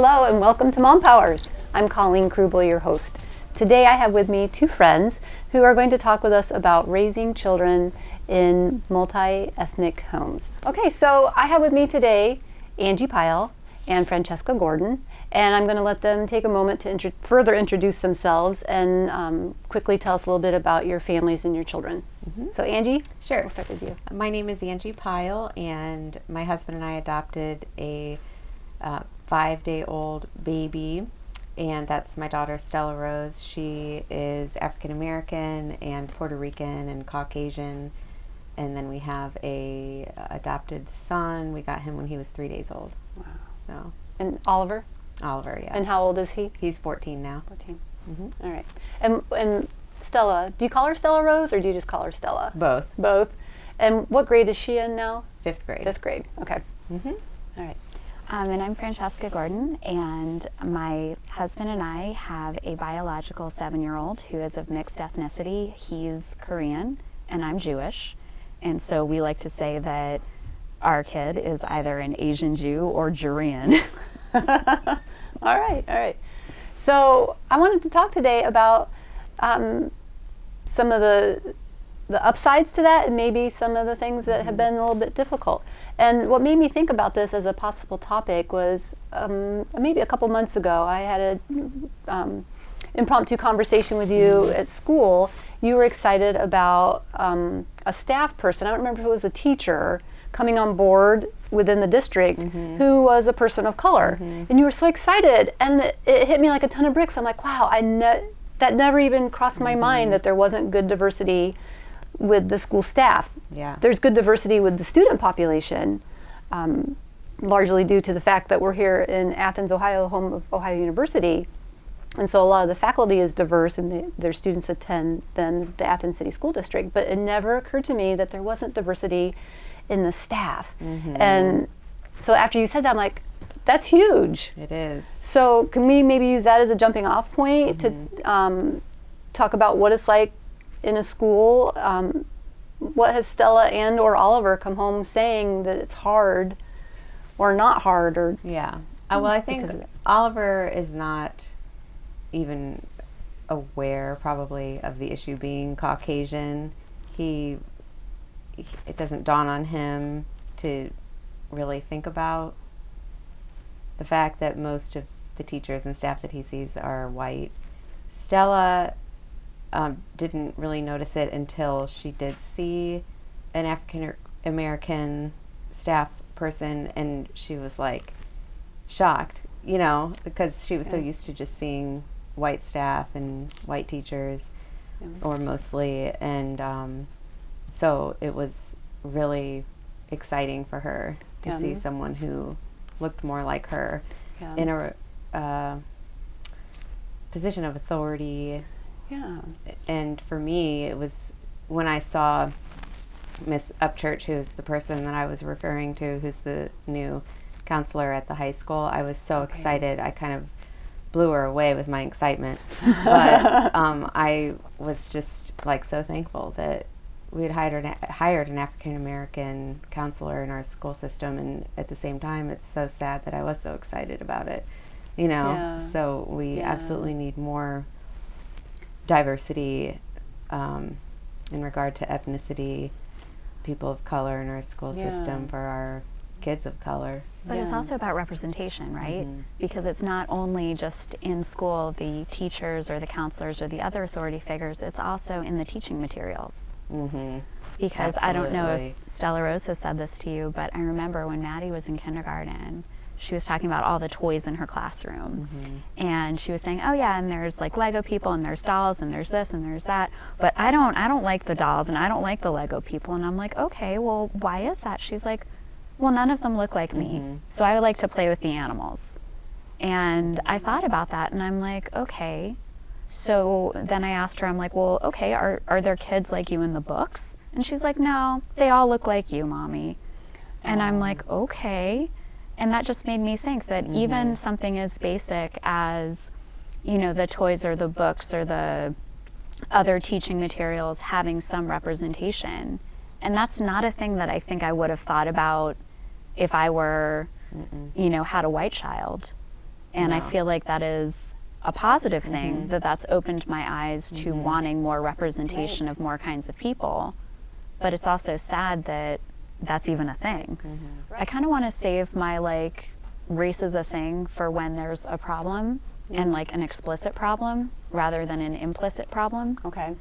Hello and welcome to Mom Powers. I'm Coleen Krubl, your host. Today I have with me two friends who are going to talk with us about raising children in multi-ethnic homes. Okay, so I have with me today Angie Pyle and Francesca Gordon, and I'm going to let them take a moment to further introduce themselves and quickly tell us a little bit about your families and your children. So Angie? Sure. We'll start with you. My name is Angie Pyle, and my husband and I adopted a 5-day-old baby, and that's my daughter Stella Rose. She is African American and Puerto Rican and Caucasian, and then we have a adopted son. We got him when he was 3 days old. Wow. So. And Oliver? Oliver, yeah. And how old is he? He's 14 now. 14. All right. And Stella, do you call her Stella Rose or do you just call her Stella? Both. Both. And what grade is she in now? 5th grade. 5th grade. Okay. All right. And I'm Francesca Gordon, and my husband and I have a biological 7-year-old who is of mixed ethnicity. He's Korean, and I'm Jewish. And so we like to say that our kid is either an Asian Jew or Jurian. All right, all right. So I wanted to talk today about some of the upsides to that and maybe some of the things that have been a little bit difficult. And what made me think about this as a possible topic was maybe a couple months ago I had an impromptu conversation with you at school. You were excited about a staff person, I don't remember if it was a teacher, coming on board within the district who was a person of color. And you were so excited, and it hit me like a ton of bricks. I'm like, wow, that never even crossed my mind that there wasn't good diversity with the school staff. Yeah. There's good diversity with the student population, largely due to the fact that we're here in Athens, Ohio, home of Ohio University. And so a lot of the faculty is diverse and their students attend then the Athens City School District. But it never occurred to me that there wasn't diversity in the staff. And so after you said that, I'm like, that's huge. It is. So can we maybe use that as a jumping off point to talk about what it's like in a school? What has Stella and or Oliver come home saying that it's hard or not hard? Or Yeah. Well, I think Oliver is not even aware probably of the issue being Caucasian. It doesn't dawn on him to really think about the fact that most of the teachers and staff that he sees are white. Stella didn't really notice it until she did see an African American staff person, and she was like shocked, because she was so used to just seeing white staff and white teachers, or mostly, and so it was really exciting for her to see someone who looked more like her in a position of authority. And for me, it was when I saw Miss Upchurch, who's the person that I was referring to, who's the new counselor at the high school. I was so excited. I kind of blew her away with my excitement. But I was just like so thankful that we had hired an African American counselor in our school system, and at the same time, it's so sad that I was so excited about it. So we absolutely need more diversity in regard to ethnicity, people of color in our school system for our kids of color. But it's also about representation, right? Because it's not only just in school, the teachers or the counselors or the other authority figures, it's also in the teaching materials. Because I don't know if Stella Rose has said this to you, but I remember when Maddie was in kindergarten, she was talking about all the toys in her classroom. And she was saying, oh yeah, and there's like Lego people and there's dolls and there's this and there's that. But I don't like the dolls and I don't like the Lego people. And I'm like, okay, well, why is that? She's like, well, none of them look like me. So I would like to play with the animals. And I thought about that and I'm like, okay. So then I asked her, I'm like, well, okay, are there kids like you in the books? And she's like, no, they all look like you, Mommy. And I'm like, okay. And that just made me think that even something as basic as, the toys or the books or the other teaching materials having some representation. And that's not a thing that I think I would have thought about if I were, had a white child. And I No. feel like that is a positive thing, that's opened my eyes to wanting more representation of more kinds of people. But it's also sad that that's even a thing. I kind of want to save my like race is a thing for when there's a problem and like an explicit problem rather than an implicit problem. Okay.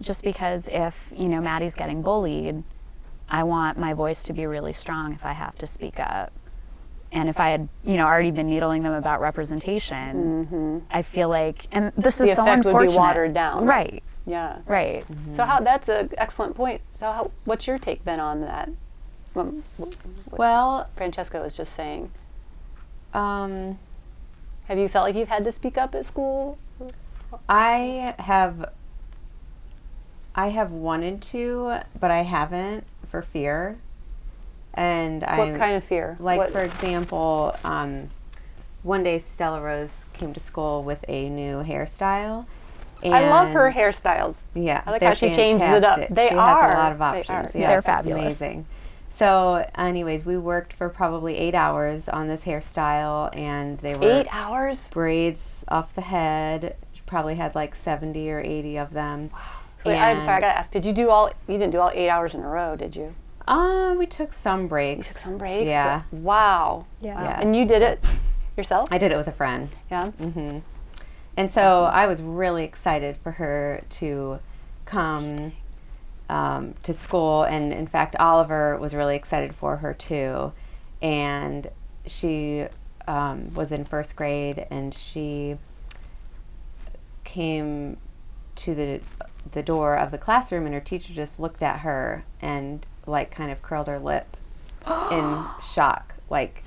Just because if, you know, Maddie's getting bullied, I want my voice to be really strong if I have to speak up. And if I had, you know, already been needling them about representation, I feel like, and this is The so effect would unfortunate. be watered down. Right, Yeah. right. So that's an excellent point. So what's your take been on that? What Well, Francesca was just saying. um, Have you felt like you've had to speak up at school? I have wanted to, but I haven't for fear. And What kind of fear? Like, What- for example, one day Stella Rose came to school with a new hairstyle. I love her and- hairstyles. Yeah, I like they're how she changes it up. fantastic. They she are. has a lot of They options. are. Yeah, They're it's fabulous. amazing. So, anyways, we worked for probably 8 hours on this hairstyle, and they were 8 hours? braids off the head. She probably had like 70 or 80 of them. So wait, I'm sorry, I gotta ask. You didn't do all 8 hours in a row, did you? We took some breaks. You took some breaks? Yeah. But wow. Yeah. Yeah. And you did it yourself? I did it with a friend. Yeah. And so I was really excited for her to come to school. And in fact, Oliver was really excited for her too. And she was in first grade, and she came to the door of the classroom, and her teacher just looked at her and like kind of curled her lip in shock, like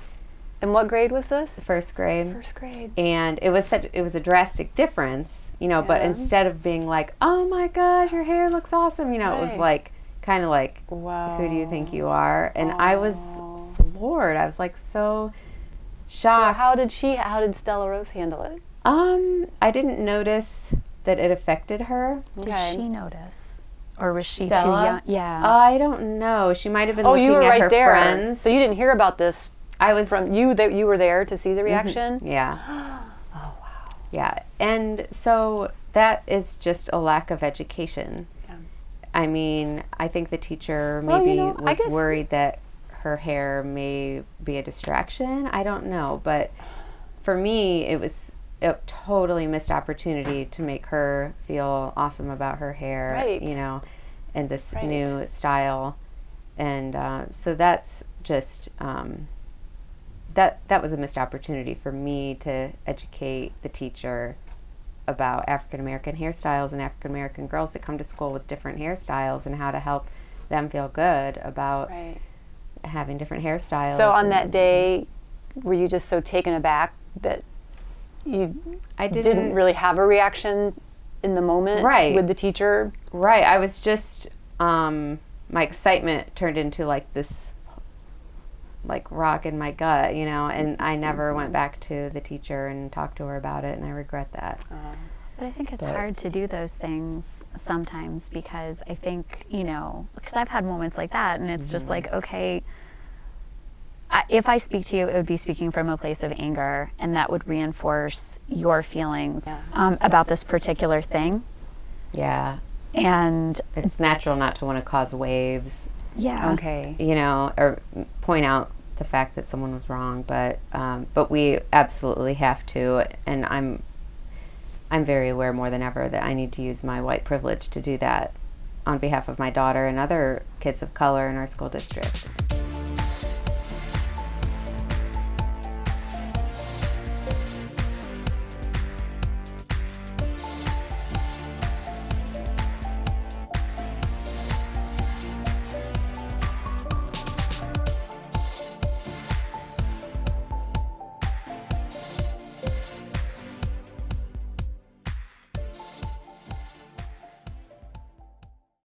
And what grade was this? first grade. First grade. And it was a drastic difference, you know, but Yeah. instead of being like, oh my gosh, your hair looks awesome, you know, it was Right. like kind of like, Wow. who do you think you are? And I was Oh. floored. I was like so So shocked. how did Stella Rose handle it? I didn't notice that it affected her. Did Okay. she notice? Or was she Stella? too young? Yeah. I don't know. She might have been Oh, looking you were at right her there. friends. So you didn't hear about this I was from you, that you were there to see the reaction? Yeah. Oh, wow. Yeah. And so that is just a lack of education. Yeah. I mean, I think the teacher Well, maybe I was guess- worried that her hair may be a distraction. I don't know. But for me, it was a totally missed opportunity to make her feel awesome about her hair, Right. you know, and this Right. new style. And so that's just, that was a missed opportunity for me to educate the teacher about African American hairstyles and African American girls that come to school with different hairstyles and how to help them feel good about Right. having different hairstyles. So on and that day, were you just so taken aback that you I didn't really have a reaction in the moment Right. with the teacher? Right. I was just, my excitement turned into like this, like rock in my gut, you know, and I never went back to the teacher and talked to her about it, and I regret that. But I think it's But- hard to do those things sometimes because I think, you know, because I've had moments like that and it's just like, okay, if I speak to you, it would be speaking from a place of anger and that would reinforce your feelings Yeah. about this particular thing. Yeah. And It's natural not to want to cause waves, yeah. Okay. you know, or point out the fact that someone was wrong, but we absolutely have to, and I'm very aware more than ever that I need to use my white privilege to do that on behalf of my daughter and other kids of color in our school district.